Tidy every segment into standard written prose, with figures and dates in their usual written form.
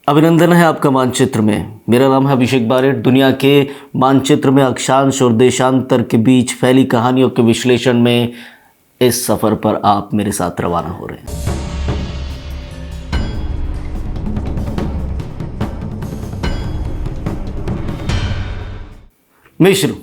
अभिनंदन है आपका मानचित्र में। मेरा नाम है अभिषेक बारेट। दुनिया के मानचित्र में अक्षांश और देशांतर के बीच फैली कहानियों के विश्लेषण में इस सफ़र पर आप मेरे साथ रवाना हो रहे हैं। मिस्र,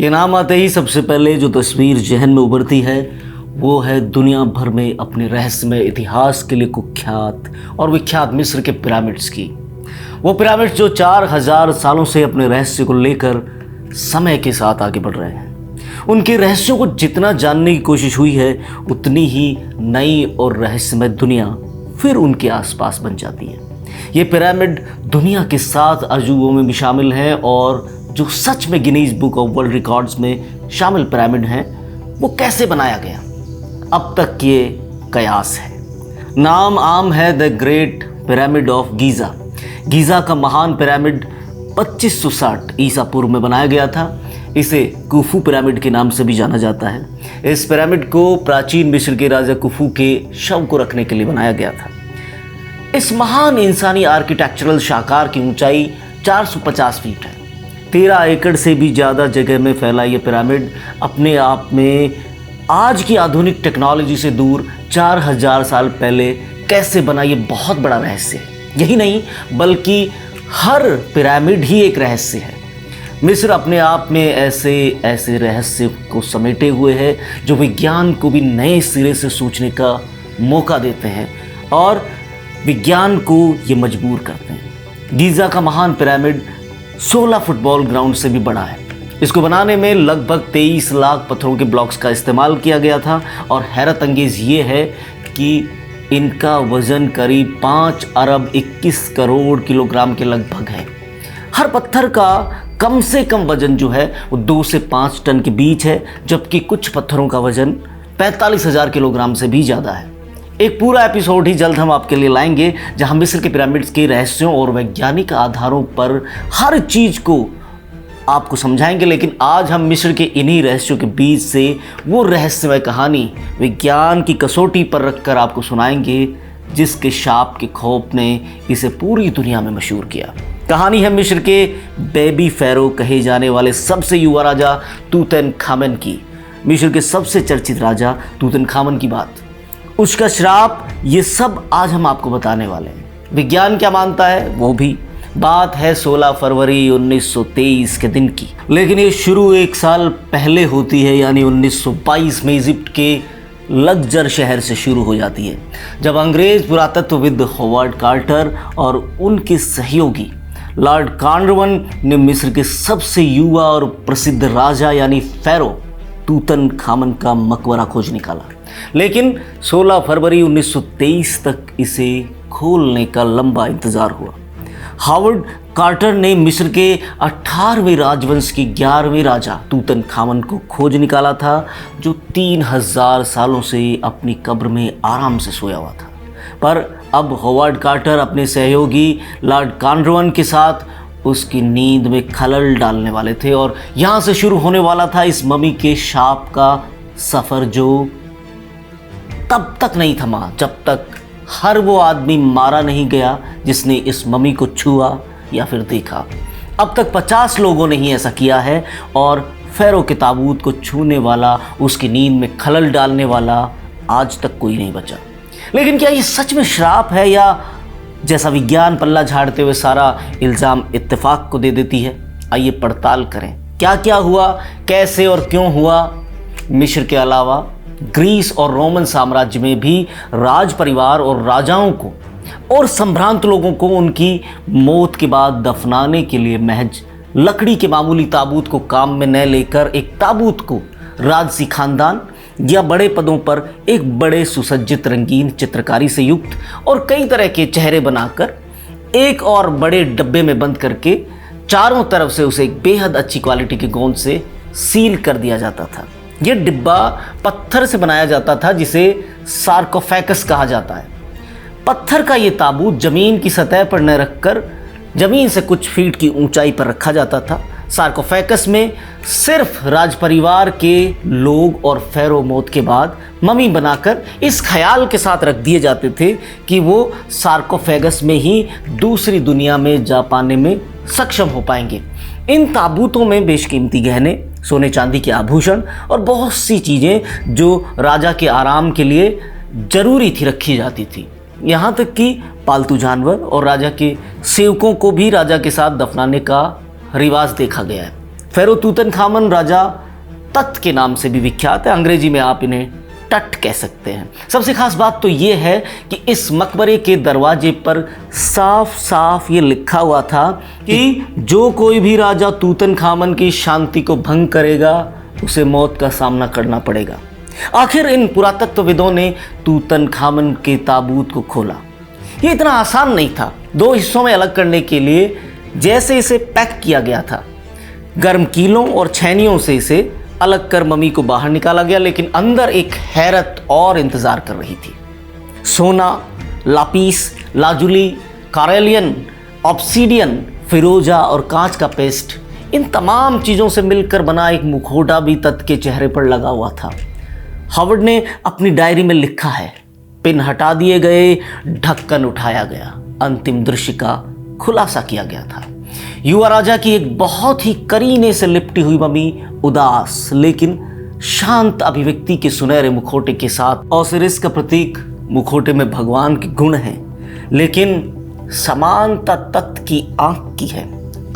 ये नाम आते ही सबसे पहले जो तस्वीर जहन में उभरती है वो है दुनिया भर में अपने रहस्यमय इतिहास के लिए कुख्यात और विख्यात मिस्र के पिरामिड्स की। वो पिरामिड्स जो 4000 सालों से अपने रहस्य को लेकर समय के साथ आगे बढ़ रहे हैं। उनके रहस्यों को जितना जानने की कोशिश हुई है उतनी ही नई और रहस्यमय दुनिया फिर उनके आसपास बन जाती है। ये पिरामिड दुनिया के 7 अजूबों में भी शामिल हैं और जो सच में Guinness book of world records में शामिल पिरामिड हैं वो कैसे बनाया गया, अब तक ये कयास है। नाम आम है the great pyramid of Giza. Giza का महान पिरामिड 2560 ईसा पूर्व में बनाया गया था। इसे कुफू पिरामिड के नाम से भी जाना जाता है। इस पिरामिड को प्राचीन मिस्र के राजा कुफू के शव को रखने के लिए बनाया गया था। इस महान इंसानी आर्किटेक्चरल शाकार की ऊंचाई 450 फीट है। 13 एकड़ से भी ज़्यादा जगह में फैला ये पिरामिड अपने आप में आज की आधुनिक टेक्नोलॉजी से दूर 4000 साल पहले कैसे बना, ये बहुत बड़ा रहस्य है। यही नहीं बल्कि हर पिरामिड ही एक रहस्य है। मिस्र अपने आप में ऐसे रहस्य को समेटे हुए है जो विज्ञान को भी नए सिरे से सोचने का मौका देते हैं और विज्ञान को ये मजबूर करते हैं। गीज़ा का महान पिरामिड 16 फुटबॉल ग्राउंड से भी बड़ा है। इसको बनाने में लगभग 23 लाख पत्थरों के ब्लॉक्स का इस्तेमाल किया गया था और हैरत अंगेज़ ये है कि इनका वज़न करीब 5 अरब 21 करोड़ किलोग्राम के लगभग है। हर पत्थर का कम से कम वज़न जो है वो 2 से 5 टन के बीच है, जबकि कुछ पत्थरों का वज़न 45,000 किलोग्राम से भी ज़्यादा है। एक पूरा एपिसोड ही जल्द हम आपके लिए लाएंगे जहां मिस्र के पिरामिड्स के रहस्यों और वैज्ञानिक आधारों पर हर चीज़ को आपको समझाएंगे। लेकिन आज हम मिस्र के इन्हीं रहस्यों के बीच से वो रहस्यमय कहानी विज्ञान की कसौटी पर रखकर आपको सुनाएंगे जिसके शाप के खौफ ने इसे पूरी दुनिया में मशहूर किया। कहानी है मिस्र के बेबी फ़ैरो कहे जाने वाले सबसे युवा राजा तूतनखामन की। मिस्र के सबसे चर्चित राजा तूतनखामन की बात, उसका श्राप, ये सब आज हम आपको बताने वाले हैं। विज्ञान क्या मानता है वो भी। बात है 16 फरवरी 1923 के दिन की, लेकिन ये शुरू 1 साल पहले होती है, यानी 1922 में इजिप्ट के लग्जर शहर से शुरू हो जाती है, जब अंग्रेज पुरातत्वविद हॉवर्ड कार्टर और उनके सहयोगी लॉर्ड कार्नरवन ने मिस्र के सबसे युवा और प्रसिद्ध राजा यानी फ़ैरो तूतनखामन का मकबरा खोज निकाला। लेकिन 16 फरवरी 1923 तक इसे खोलने का लंबा इंतज़ार हुआ। हॉवर्ड कार्टर ने मिस्र के 18वें राजवंश के 11वें राजा तूतनखामन को खोज निकाला था, जो 3000 सालों से अपनी कब्र में आराम से सोया हुआ था। पर अब हॉवर्ड कार्टर अपने सहयोगी लॉर्ड कार्नरवन के साथ उसकी नींद में खलल डालने वाले थे और यहाँ से शुरू होने वाला था इस ममी के शाप का सफ़र, जो तब तक नहीं थमा जब तक हर वो आदमी मारा नहीं गया जिसने इस ममी को छुआ या फिर देखा। अब तक 50 लोगों ने ही ऐसा किया है और फ़ैरो के ताबूत को छूने वाला, उसकी नींद में खलल डालने वाला आज तक कोई नहीं बचा। लेकिन क्या ये सच में श्राप है या जैसा विज्ञान पल्ला झाड़ते हुए सारा इल्ज़ाम इत्तेफाक को दे देती है? आइए पड़ताल करें क्या क्या हुआ, कैसे और क्यों हुआ। मिस्र के अलावा ग्रीस और रोमन साम्राज्य में भी राज परिवार और राजाओं को और संभ्रांत लोगों को उनकी मौत के बाद दफनाने के लिए महज लकड़ी के मामूली ताबूत को काम में न लेकर एक ताबूत को राजसी खानदान या बड़े पदों पर एक बड़े सुसज्जित रंगीन चित्रकारी से युक्त और कई तरह के चेहरे बनाकर एक और बड़े डब्बे में बंद करके चारों तरफ से उसे एक बेहद अच्छी क्वालिटी के गोंद से सील कर दिया जाता था। यह डिब्बा पत्थर से बनाया जाता था जिसे सार्कोफेगस कहा जाता है। पत्थर का ये ताबूत जमीन की सतह पर न रखकर जमीन से कुछ फीट की ऊंचाई पर रखा जाता था सार्कोफेगस में सिर्फ राज परिवार के लोग और फेरो मौत के बाद ममी बनाकर इस ख्याल के साथ रख दिए जाते थे कि वो सार्कोफेगस में ही दूसरी दुनिया में जा पाने में सक्षम हो पाएंगे। इन ताबूतों में बेशकीमती गहने, सोने चांदी के आभूषण और बहुत सी चीज़ें जो राजा के आराम के लिए ज़रूरी थी रखी जाती थी। यहाँ तक कि पालतू जानवर और राजा के सेवकों को भी राजा के साथ दफनाने का रिवाज देखा गया है। फेरो तूतनखामन राजा तत के नाम से भी विख्यात है। अंग्रेजी में आप इन्हें टट कह सकते हैं। सबसे खास बात तो ये है कि इस मकबरे के दरवाजे पर साफ साफ ये लिखा हुआ था कि जो कोई भी राजा तूतनखामन की शांति को भंग करेगा उसे मौत का सामना करना पड़ेगा। आखिर इन पुरातत्वविदों ने तूतनखामन के ताबूत को खोला। ये इतना आसान नहीं था। 2 हिस्सों में अलग करने के लिए जैसे इसे पैक किया गया था, गर्म कीलों और छैनियों से इसे अलग कर ममी को बाहर निकाला गया, लेकिन अंदर एक हैरत और इंतजार कर रही थी। सोना, लापीस लाजुली, कारेलियन, ऑब्सीडियन, फिरोजा और कांच का पेस्ट, इन तमाम चीज़ों से मिलकर बना एक मुखौटा भी तत के चेहरे पर लगा हुआ था। हावर्ड ने अपनी डायरी में लिखा है, पिन हटा दिए गए, ढक्कन उठाया गया, अंतिम दृश्य का खुलासा किया गया था। युवा राजा की एक बहुत ही करीने से लिपटी हुई ममी उदास लेकिन शांत अभिव्यक्ति के सुनहरे मुखौटे के साथ। ओसिरिस का प्रतीक मुखौटे में भगवान के गुण हैं, लेकिन समानता तत्व की आंख की है।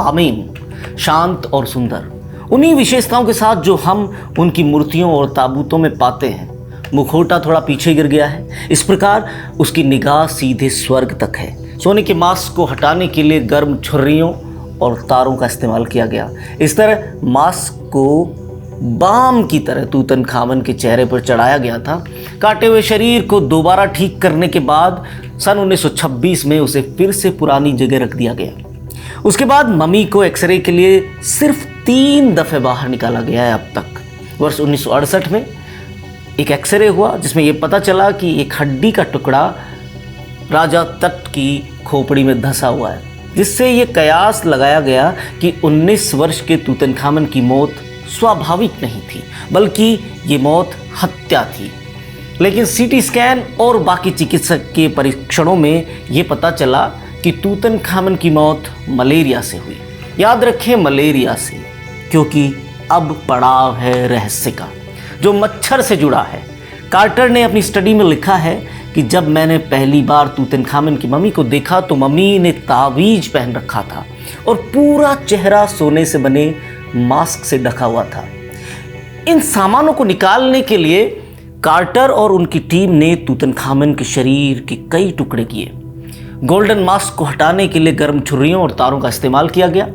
आमीन। शांत और सुंदर, उन्हीं विशेषताओं के साथ जो हम उनकी मूर्तियों और ताबूतों में पाते हैं। मुखौटा थोड़ा पीछे गिर गया है, इस प्रकार उसकी निगाह सीधे स्वर्ग तक है। सोने के मास्क को हटाने के लिए गर्म छुर्रियों और तारों का इस्तेमाल किया गया। इस तरह मास्क को बाम की तरह तूतनखामन के चेहरे पर चढ़ाया गया था। काटे हुए शरीर को दोबारा ठीक करने के बाद सन 1926 में उसे फिर से पुरानी जगह रख दिया गया। उसके बाद ममी को एक्सरे के लिए सिर्फ 3 दफ़े बाहर निकाला गया है अब तक। वर्ष 1968 में एक एक्सरे हुआ जिसमें यह पता चला कि एक हड्डी का टुकड़ा राजा तट की खोपड़ी में धंसा हुआ है, जिससे ये कयास लगाया गया कि 19 वर्ष के तूतनखामन की मौत स्वाभाविक नहीं थी, बल्कि ये मौत हत्या थी। लेकिन सीटी स्कैन और बाकी चिकित्सक के परीक्षणों में ये पता चला कि तूतनखामन की मौत मलेरिया से हुई। याद रखें, मलेरिया से, क्योंकि अब पड़ाव है रहस्य का जो मच्छर से जुड़ा है। कार्टर ने अपनी स्टडी में लिखा है कि जब मैंने पहली बार तूतनखामन की मम्मी को देखा तो मम्मी ने तावीज पहन रखा था और पूरा चेहरा सोने से बने मास्क से ढका हुआ था। इन सामानों को निकालने के लिए कार्टर और उनकी टीम ने तूतनखामन के शरीर के कई टुकड़े किए। गोल्डन मास्क को हटाने के लिए गर्म छुरियों और तारों का इस्तेमाल किया गया।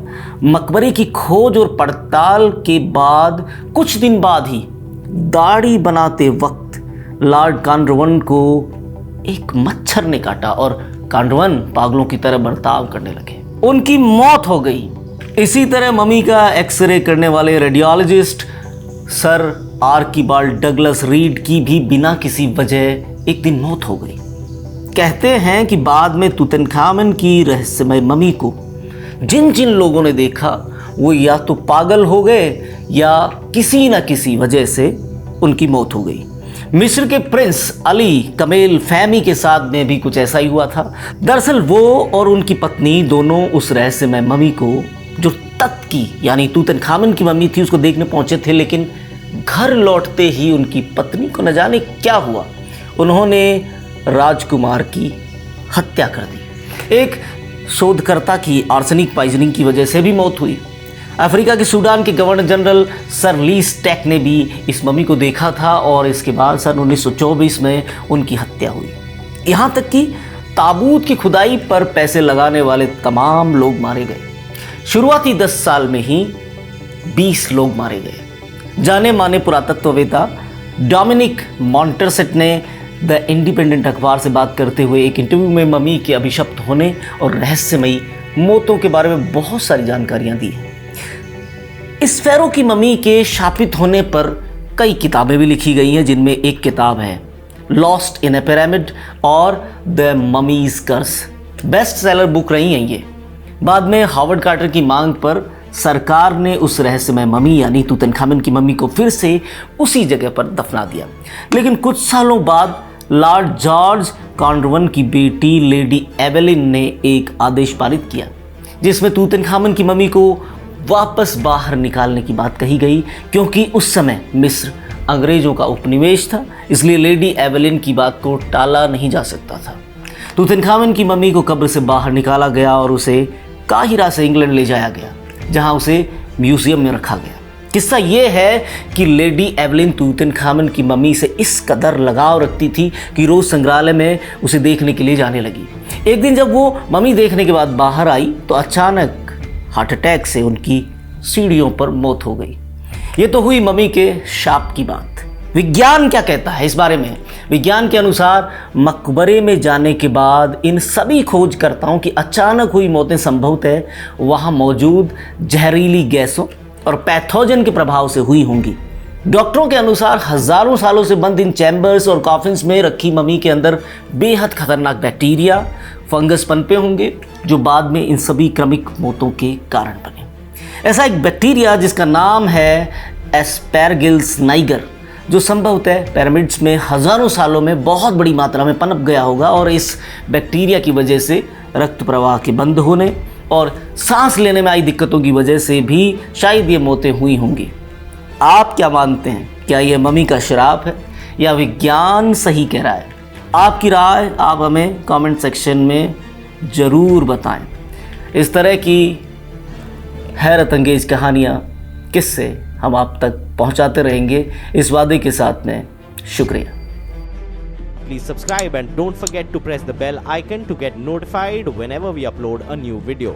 मकबरे की खोज और पड़ताल के बाद कुछ दिन बाद ही दाढ़ी बनाते वक्त लॉर्ड कार्नरवन को एक मच्छर ने काटा और कार्नरवन पागलों की तरह बर्ताव करने लगे। उनकी मौत हो गई। इसी तरह ममी का एक्सरे करने वाले radiologist sir Archibald Douglas read की भी बिना किसी वजह एक दिन मौत हो गई। कहते हैं कि बाद में तूतनखामन की रहस्यमय ममी को जिन जिन लोगों ने देखा वो या तो पागल हो गए या किसी न किसी वजह से उनकी मौत हो गई। मिस्र के प्रिंस अली कमेल फैमी के साथ में भी कुछ ऐसा ही हुआ था। दरअसल वो और उनकी पत्नी दोनों उस रहस्यमय ममी को, जो तत की यानी तूतनखामन की मम्मी थी, उसको देखने पहुंचे थे, लेकिन घर लौटते ही उनकी पत्नी को न जाने क्या हुआ, उन्होंने राजकुमार की हत्या कर दी। एक शोधकर्ता की आर्सेनिक पॉइजनिंग की वजह से भी मौत हुई। अफ्रीका के सूडान के गवर्नर जनरल सर ली स्टैक ने भी इस मम्मी को देखा था और इसके बाद सन 1924 में उनकी हत्या हुई। यहाँ तक कि ताबूत की खुदाई पर पैसे लगाने वाले तमाम लोग मारे गए। शुरुआती 10 साल में ही 20 लोग मारे गए। जाने माने पुरातत्ववेत्ता डोमिनिक मॉन्टरसेट ने द इंडिपेंडेंट अखबार से बात करते हुए एक इंटरव्यू में मम्मी के अभिशप्त होने और रहस्यमयी मौतों के बारे में बहुत सारी जानकारियां दी हैं। इस फेरो की मम्मी के शापित होने पर कई किताबें भी लिखी गई हैं, जिनमें एक किताब है लॉस्ट इन ए पिरामिड और the mummy's curse. Best seller book रही हैं ये। बाद में हावर्ड कार्टर की मांग पर सरकार ने उस रहस्यमय मम्मी यानी तूतनखामन की मम्मी को फिर से उसी जगह पर दफना दिया। लेकिन कुछ सालों बाद लॉर्ड जॉर्ज कॉन्ड्रवन की बेटी लेडी एवेलिन ने एक आदेश पारित किया जिसमें तूतनखामन की मम्मी को वापस बाहर निकालने की बात कही गई, क्योंकि उस समय मिस्र अंग्रेजों का उपनिवेश था, इसलिए लेडी एवेलिन की बात को टाला नहीं जा सकता था। तूतनखामन की मम्मी को कब्र से बाहर निकाला गया और उसे काहिरा से इंग्लैंड ले जाया गया, जहां उसे म्यूजियम में रखा गया। किस्सा ये है कि लेडी एवेलिन तूतनखामन की मम्मी से इस कदर लगाव रखती थी कि रोज संग्रहालय में उसे देखने के लिए जाने लगी। एक दिन जब वो मम्मी देखने के बाद बाहर आई तो अचानक हार्ट अटैक से उनकी सीढ़ियों पर मौत हो गई। ये तो हुई मम्मी के शाप की बात। विज्ञान क्या कहता है इस बारे में? विज्ञान के अनुसार मकबरे में जाने के बाद इन सभी खोजकर्ताओं की अचानक हुई मौतें संभवतः वहां मौजूद जहरीली गैसों और पैथोजन के प्रभाव से हुई होंगी। डॉक्टरों के अनुसार हजारों सालों से बंद इन चैम्बर्स और कॉफिन्स में रखी मम्मी के अंदर बेहद खतरनाक बैक्टीरिया, फंगस पनपे होंगे जो बाद में इन सभी क्रमिक मौतों के कारण बने। ऐसा एक बैक्टीरिया जिसका नाम है एस्पैरगिलस नाइगर, जो संभवतः पिरामिड्स में हजारों सालों में बहुत बड़ी मात्रा में पनप गया होगा और इस बैक्टीरिया की वजह से रक्त प्रवाह के बंद होने और सांस लेने में आई दिक्कतों की वजह से भी शायद ये मौतें हुई होंगी। आप क्या मानते हैं? क्या ये मम्मी का श्राप है या विज्ञान सही कह रहा है? आपकी राय आप हमें कमेंट सेक्शन में ज़रूर बताएं। इस तरह की हैरत अंगेज कहानियाँ, किस्से हम आप तक पहुंचाते रहेंगे इस वादे के साथ में। शुक्रिया। Please subscribe and don't forget to press the bell icon to get notified whenever we upload a new video.